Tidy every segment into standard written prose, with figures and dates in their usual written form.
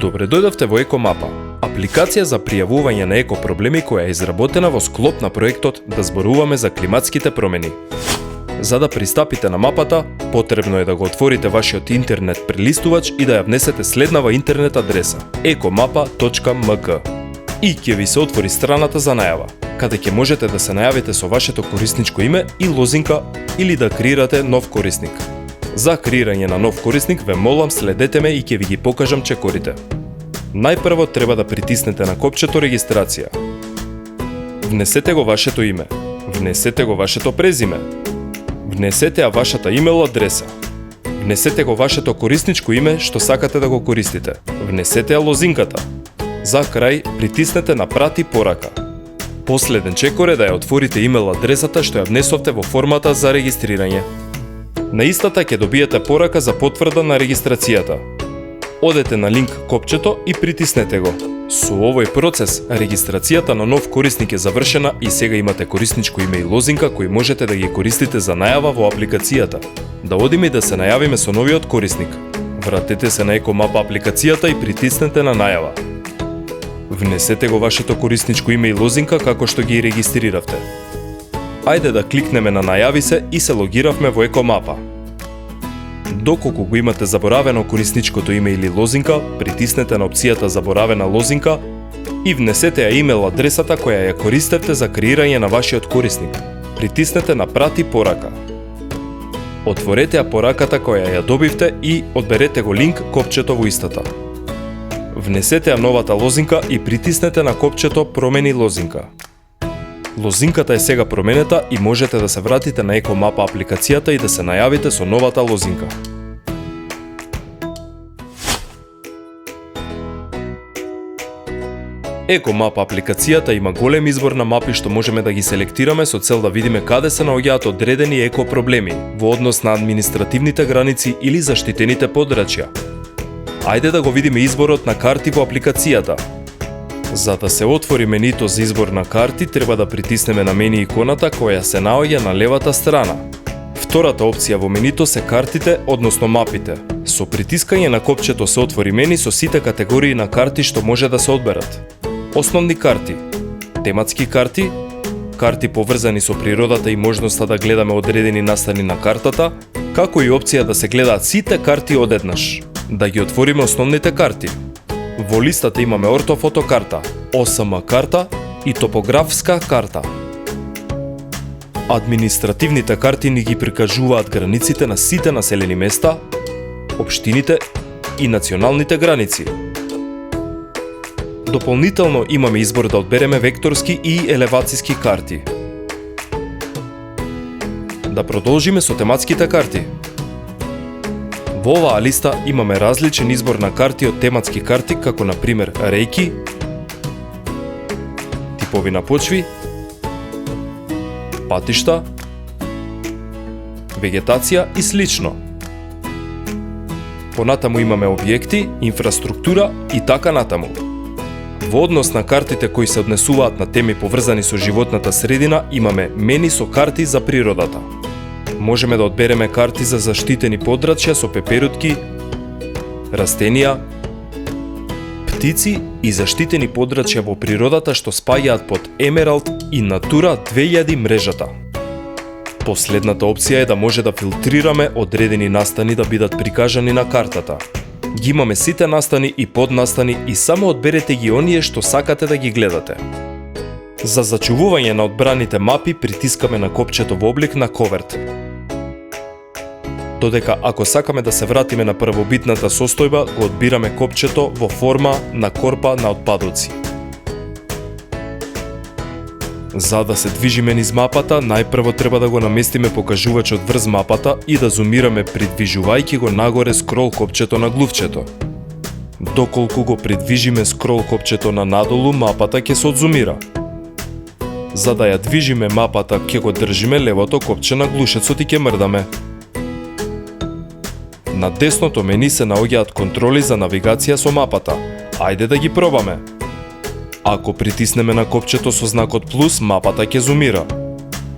Добре дојдовте во Екомапа, апликација за пријавување на екопроблеми која е изработена во склоп на проектот да зборуваме за климатските промени. За да пристапите на мапата, потребно е да го отворите вашиот интернет прелистувач и да ја внесете следнава интернет адреса ekomapa.mk и ќе ви се отвори страната за најава, каде ќе можете да се најавите со вашето корисничко име и лозинка или да креирате нов корисник. За креирање на нов корисник ве молам следете ме и ќе ви ги покажам чекорите. Најпрво треба да притиснете на копчето регистрација. Внесете го вашето име. Внесете го вашето презиме. Внесете ја вашата имейл адреса. Внесете го вашето корисничко име што сакате да го користите. Внесете ја лозинката. За крај притиснете на прати порака. Последен чекор е да ја отворите имейл адресата што ја внесовте во формата за регистрирање. На истата ќе добиете порака за потврда на регистрацијата. Одете на линк копчето и притиснете го. Со овој процес, регистрацијата на нов корисник е завршена и сега имате корисничко име и лозинка кои можете да ги користите за најава во апликацијата. Да одиме и да се најавиме со новиот корисник. Вратете се на Екомапа апликацијата и притиснете на најава. Внесете го вашето корисничко име и лозинка како што ги регистриравте. Ајде да кликнеме на најави се и се логиравме во Екомапа. Доколку го имате заборавено корисничкото име или лозинка, притиснете на опцијата Заборавена лозинка и внесете ја имейл адресата која ја користевте за креирање на вашиот корисник. Притиснете на Прати порака. Отворете ја пораката која ја добивте и одберете го линк копчето во истата. Внесете ја новата лозинка и притиснете на копчето Промени лозинка. Лозинката е сега променета и можете да се вратите на Екомапа апликацијата и да се најавите со новата лозинка. Екомапа апликацијата има голем избор на мапи што можеме да ги селектираме со цел да видиме каде се наоѓаат одредени екопроблеми во однос на административните граници или заштитените подрачја. Ајде да го видиме изборот на карти во апликацијата. За да се отвори менито за избор на карти, треба да притиснеме на мени иконата која се наоѓа на левата страна. Втората опција во менито се картите, односно мапите. Со притискање на копчето се отвори мени со сите категории на карти што може да се одберат. Основни карти, тематски карти, карти поврзани со природата и можноста да гледаме одредени настани на картата, како и опција да се гледаат сите карти одеднаш. Да ги отвориме основните карти. Во листата имаме ортофото карта, ОСМ карта и топографска карта. Административните карти ни ги прикажуваат границите на сите населени места, општините и националните граници. Дополнително имаме избор да одбереме векторски и елевацијски карти. Да продолжиме со тематските карти. Во оваа листа имаме различен избор на карти од тематски карти, како на пример рејки, типови на почви, патишта, вегетација и слично. Понатаму имаме објекти, инфраструктура и така натаму. Во однос на картите кои се однесуваат на теми поврзани со животната средина, имаме мени со карти за природата. Можеме да одбереме карти за заштитени подрачја со пеперутки, растенија, птици и заштитени подрачја во природата што спаѓаат под Емералд и Натура 2000 мрежата. Последната опција е да може да филтрираме одредени настани да бидат прикажани на картата. Ги имаме сите настани и поднастани и само одберете ги оние што сакате да ги гледате. За зачувување на одбраните мапи притискаме на копчето во облик на коверт. Додека ако сакаме да се вратиме на првобитната состојба, го одбираме копчето во форма на корпа на отпадоци. За да се движиме низ мапата, најпрво треба да го наместиме покажувачот врз мапата и да зумираме придвижувајќи го нагоре скрол копчето на глувчето. Доколку го придвижиме скрол копчето на надолу, мапата ќе се одзумира. За да ја движиме мапата, ќе го држиме левото копче на глушецот и ќе мрдаме. На десното мени се наоѓаат контроли за навигација со мапата. Ајде да ги пробаме. Ако притиснеме на копчето со знакот плюс, мапата ќе зумира.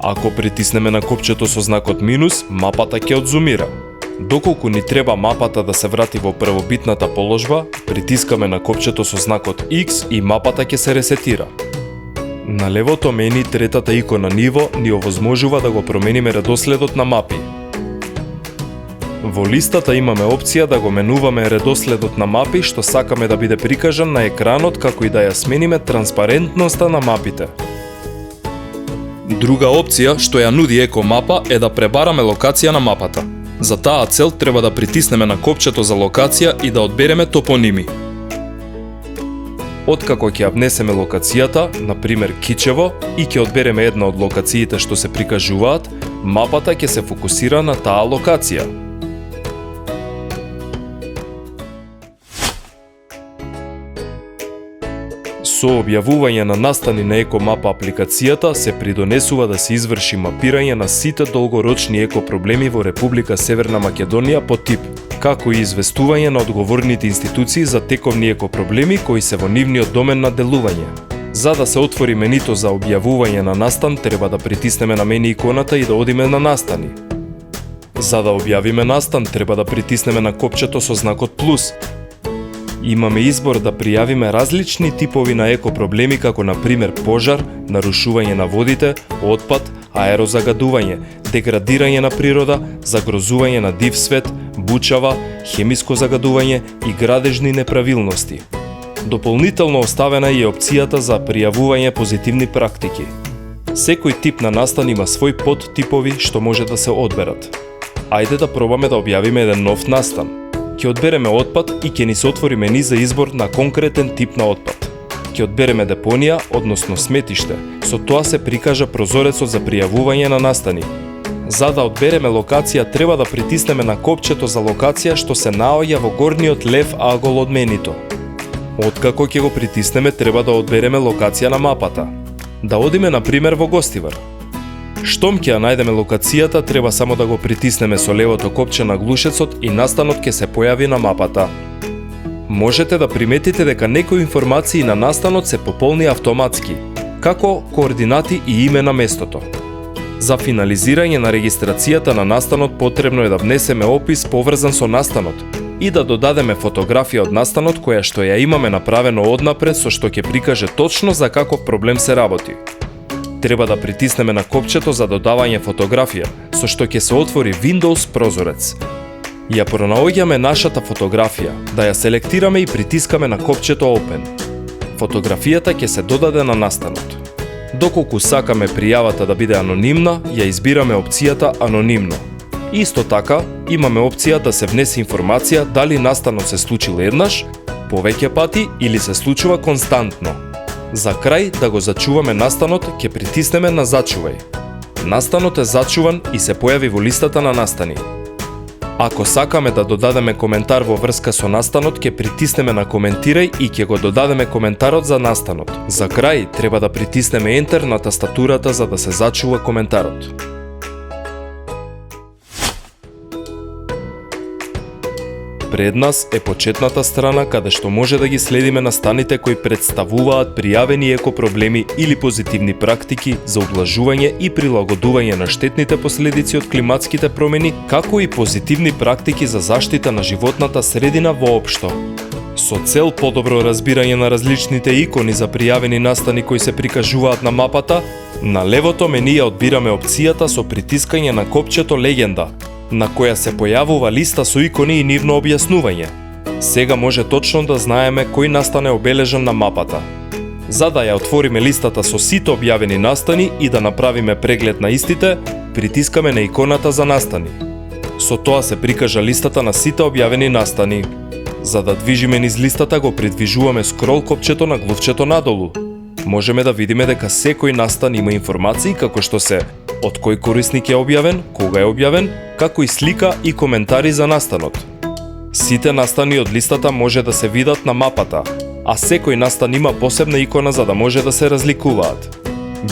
Ако притиснеме на копчето со знакот минус, мапата ќе одзумира. Доколку ни треба мапата да се врати во првобитната положба, притискаме на копчето со знакот X и мапата ќе се ресетира. На левото мени третата икона ниво ни овозможува да го промениме редоследот на мапи. Во листата имаме опција да го менуваме редоследот на мапи што сакаме да биде прикажан на екранот, како и да ја смениме транспарентноста на мапите. Друга опција што ја нуди екомапа е да пребараме локација на мапата. За таа цел треба да притиснеме на копчето за локација и да одбереме топоними. Откако ќе ја внесеме локацијата, например Кичево, и ќе одбереме една од локациите што се прикажуваат, мапата ќе се фокусира на таа локација. Со објавување на настани на екомапа апликацијата се придонесува да се изврши мапирање на сите долгорочни екопроблеми во Република Северна Македонија по тип, како и известување на одговорните институции за тековни екопроблеми кои се во нивниот домен на делување. За да се отвори менито за објавување на настан, треба да притиснеме на мени иконата и да одиме на настани. За да објавиме настан, треба да притиснеме на копчето со знакот плюс. Имаме избор да пријавиме различни типови на екопроблеми како на пример пожар, нарушување на водите, отпад, аерозагадување, деградирање на природа, загрозување на див свет, бучава, хемиско загадување и градежни неправилности. Дополнително оставена е опцијата за пријавување позитивни практики. Секој тип на настан има свој подтипови што може да се одберат. Ајде да пробаме да објавиме еден нов настан. Ќе одбереме отпад и ќе ни се отвори мени за избор на конкретен тип на отпад. Ќе одбереме депонија, односно сметиште. Со тоа се прикажа прозорецот за пријавување на настани. За да одбереме локација, треба да притиснеме на копчето за локација што се наоѓа во горниот лев агол од менито. Откако ќе го притиснеме, треба да одбереме локација на мапата. Да одиме на пример во Гостивар. Штом ќе ја најдеме локацијата, треба само да го притиснеме со левото копче на глушецот и настанот ќе се појави на мапата. Можете да приметите дека некои информации на настанот се пополни автоматски, како координати и име на местото. За финализирање на регистрацијата на настанот потребно е да внесеме опис поврзан со настанот и да додадеме фотографија од настанот која што ја имаме направено однапред со што ќе прикаже точно за каков проблем се работи. Треба да притиснеме на копчето за додавање фотографија, со што ќе се отвори Windows прозорец. Ја пронаоѓаме нашата фотографија, да ја селектираме и притискаме на копчето Open. Фотографијата ќе се додаде на настанот. Доколку сакаме пријавата да биде анонимна, ја избираме опцијата Анонимно. Исто така, имаме опција да се внесе информација дали настанот се случил еднаш, повеќе пати или се случува константно. За крај, да го зачуваме настанот, ќе притиснеме на Зачувај. Настанот е зачуван и се појави во листата на настани. Ако сакаме да додадеме коментар во врска со настанот, ќе притиснеме на Коментирај и ќе го додадеме коментарот за настанот. За крај, треба да притиснеме Enter на тастатурата за да се зачува коментарот. Пред нас е почетната страна каде што може да ги следиме настаните кои представуваат пријавени екопроблеми или позитивни практики за ублажување и прилагодување на штетните последици од климатските промени, како и позитивни практики за заштита на животната средина воопшто. Со цел подобро разбирање на различните икони за пријавени настани кои се прикажуваат на мапата, на левото мени ја одбираме опцијата со притискање на копчето Легенда, на која се појавува листа со икони и нивно објаснување. Сега може точно да знаеме кој настан е обележан на мапата. За да ја отвориме листата со сите објавени настани и да направиме преглед на истите, притискаме на иконата за настани. Со тоа се прикажа листата на сите објавени настани. За да движиме низ листата, го придвижуваме скрол копчето на глувчето надолу. Можеме да видиме дека секој настан има информации како што се од кој корисник е објавен, кога е објавен, како и слика и коментари за настанот. Сите настани од листата може да се видат на мапата, а секој настан има посебна икона за да може да се разликуваат.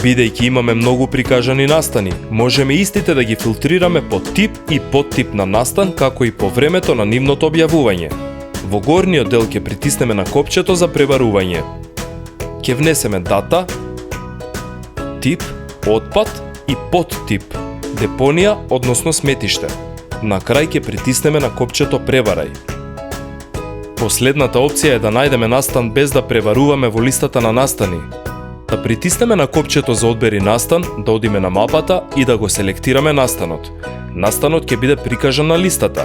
Бидејќи имаме многу прикажани настани, можеме истите да ги филтрираме по тип и подтип на настан, како и по времето на нивното објавување. Во горниот дел ќе притиснеме на копчето за пребарување. Ќе внесеме дата, тип, отпад и подтип, депонија, односно сметиште. На крај ќе притиснеме на копчето Преварај. Последната опција е да најдеме настан без да преваруваме во листата на настани. Да притиснеме на копчето за одбери настан, да одиме на мапата и да го селектираме настанот. Настанот ќе биде прикажан на листата.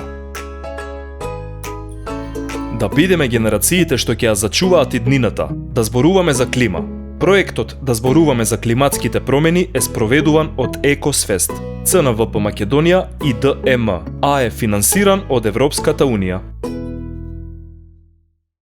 Да бидеме генерациите што ќе ја зачуваат иднината, да зборуваме за клима. Проектот Да зборуваме за климатските промени е спроведуван од Екосвест, ЦНВП Македонија и ДЕМ, а е финансиран од Европската Унија.